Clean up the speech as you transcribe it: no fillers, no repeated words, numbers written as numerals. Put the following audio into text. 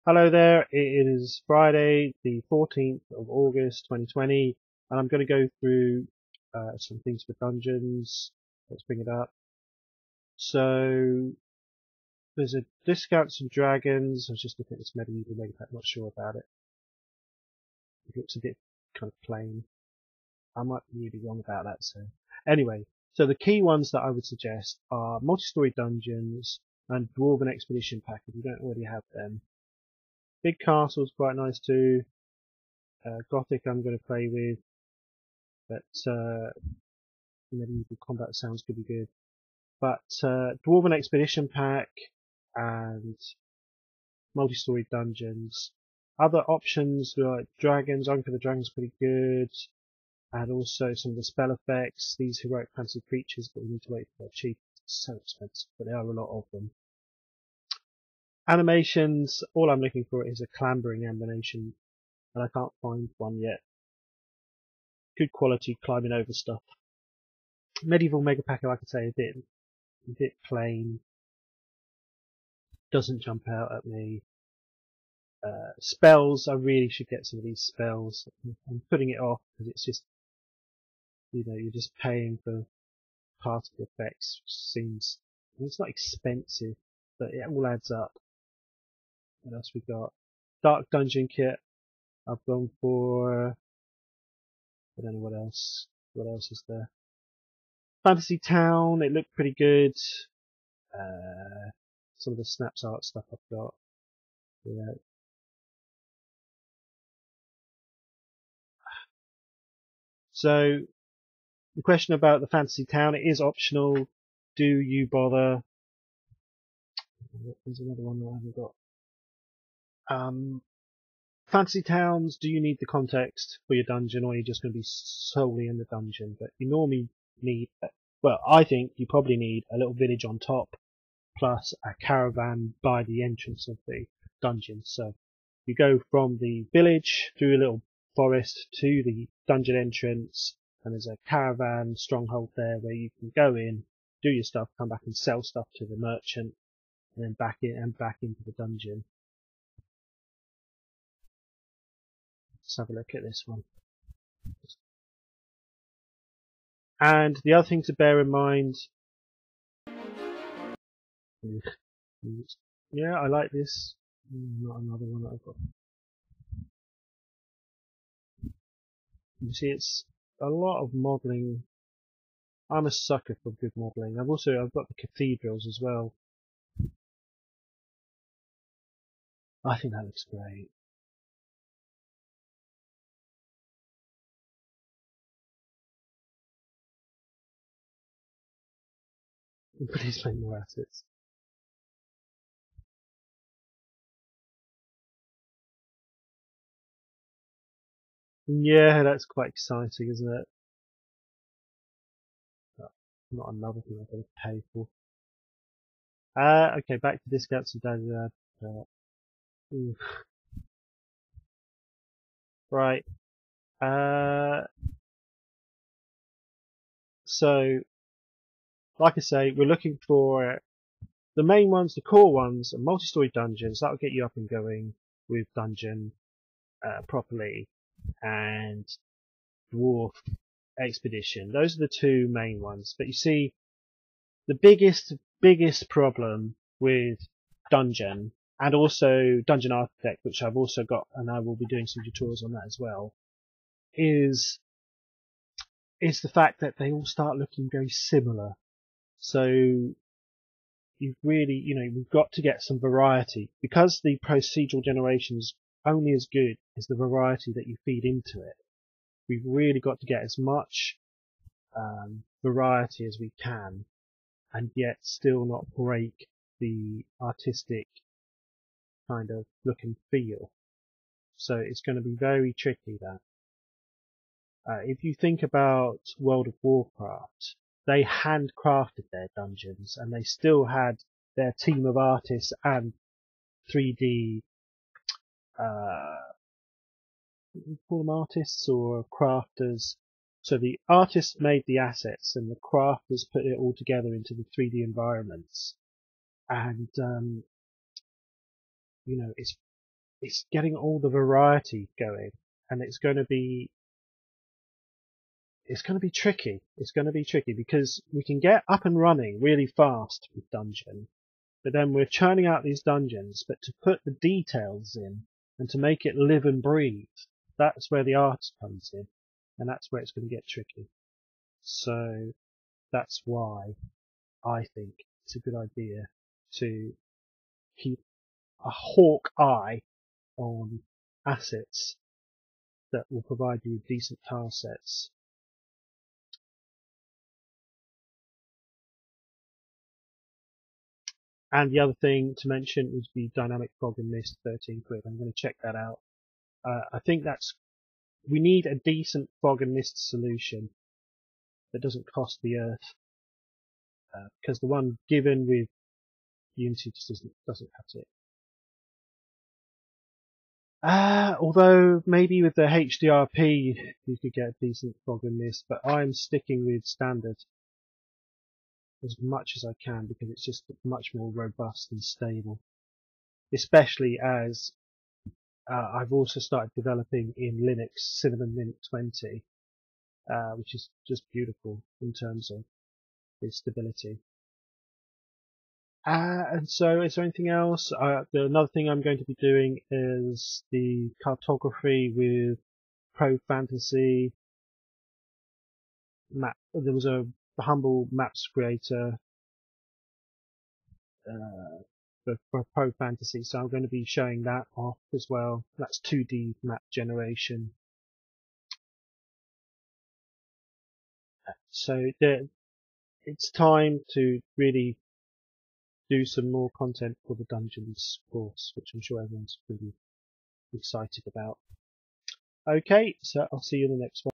Hello there, it is Friday the 14th of August 2020 and I'm going to go through some things for dungeons. Let's bring it up. So there's a discounts and dragons. I was just looking at this medieval mega pack, not sure about it. It looks a bit kind of plain. I might be really wrong about that. So anyway, so the key ones that I would suggest are multi-story dungeons and dwarven expedition pack if you don't already have them. Big castle's quite nice too. Gothic I'm going to play with, but medieval combat sounds could be good. But Dwarven Expedition Pack and multi-story dungeons. Other options like dragons. Anchor the Dragon's pretty good, and also some of the spell effects. These heroic fantasy creatures, but we need to wait for their cheap. It's so expensive, but there are a lot of them. Animations. All I'm looking for is a clambering animation, and I can't find one yet. Good quality climbing over stuff. Medieval Mega Pack, like I say, a bit plain. Doesn't jump out at me. Spells, I really should get some of these spells. I'm putting it off because it's just, you're just paying for particle effects, which seems, it's not expensive, but it all adds up. What else we got? Dark Dungeon Kit. I've gone for, I don't know what else. What else is there? Fantasy Town, it looked pretty good. Some of the snaps art stuff I've got. Yeah. So the question about the Fantasy Town, it is optional. Do you bother? There's another one that I haven't got. Fantasy Towns, do you need the context for your dungeon, or are you just going to be solely in the dungeon? But you normally need, well, I think you probably need a little village on top, plus a caravan by the entrance of the dungeon. So you go from the village through a little forest to the dungeon entrance, and there's a caravan stronghold there where you can go in, do your stuff, come back and sell stuff to the merchant, and then back into the dungeon. Let's have a look at this one. And the other thing to bear in mind, yeah, I like this. Not another one that I've got. You see, it's a lot of modelling. I'm a sucker for good modelling. I've got the cathedrals as well. I think that looks great. Please make more assets. Yeah, that's quite exciting, isn't it? Not another thing I've got to pay for. Okay, back to discounts and right. So, like I say, we're looking for the main ones, the core ones, are multi-story dungeons. That'll get you up and going with dungeon properly, and dwarf expedition. Those are the two main ones. But you see, the biggest problem with dungeon, and also dungeon architect, which I've also got, and I will be doing some tutorials on that as well, is the fact that they all start looking very similar. So you've really, we've got to get some variety, because the procedural generation's only as good as the variety that you feed into it. We've really got to get as much variety as we can, and yet still not break the artistic kind of look and feel. So it's going to be very tricky, that. If you think about World of Warcraft, they handcrafted their dungeons, and they still had their team of artists and 3D, we call them artists or crafters. So the artists made the assets, and the crafters put it all together into the 3D environments. And it's it's getting all the variety going, and it's going to be tricky. It's going to be tricky because we can get up and running really fast with dungeon, but then we're churning out these dungeons, but to put the details in and to make it live and breathe, that's where the art comes in, and that's where it's going to get tricky. So that's why I think it's a good idea to keep a hawk eye on assets that will provide you with decent tile sets. And the other thing to mention would be dynamic fog and mist, 13 quid. I'm going to check that out. I think we need a decent fog and mist solution that doesn't cost the earth, because the one given with Unity just doesn't cut it. Although maybe with the HDRP you could get a decent fog and mist, but I'm sticking with standard as much as I can because it's just much more robust and stable. Especially as I've also started developing in Linux Cinnamon Mint 20, which is just beautiful in terms of its stability. And so, is there anything else? Another thing I'm going to be doing is the cartography with Pro Fantasy map. There was a humble maps creator for Pro Fantasy, so I'm going to be showing that off as well. That's 2D map generation. So it's time to really do some more content for the Dungeons course, which I'm sure everyone's really excited about. Okay, so I'll see you in the next one.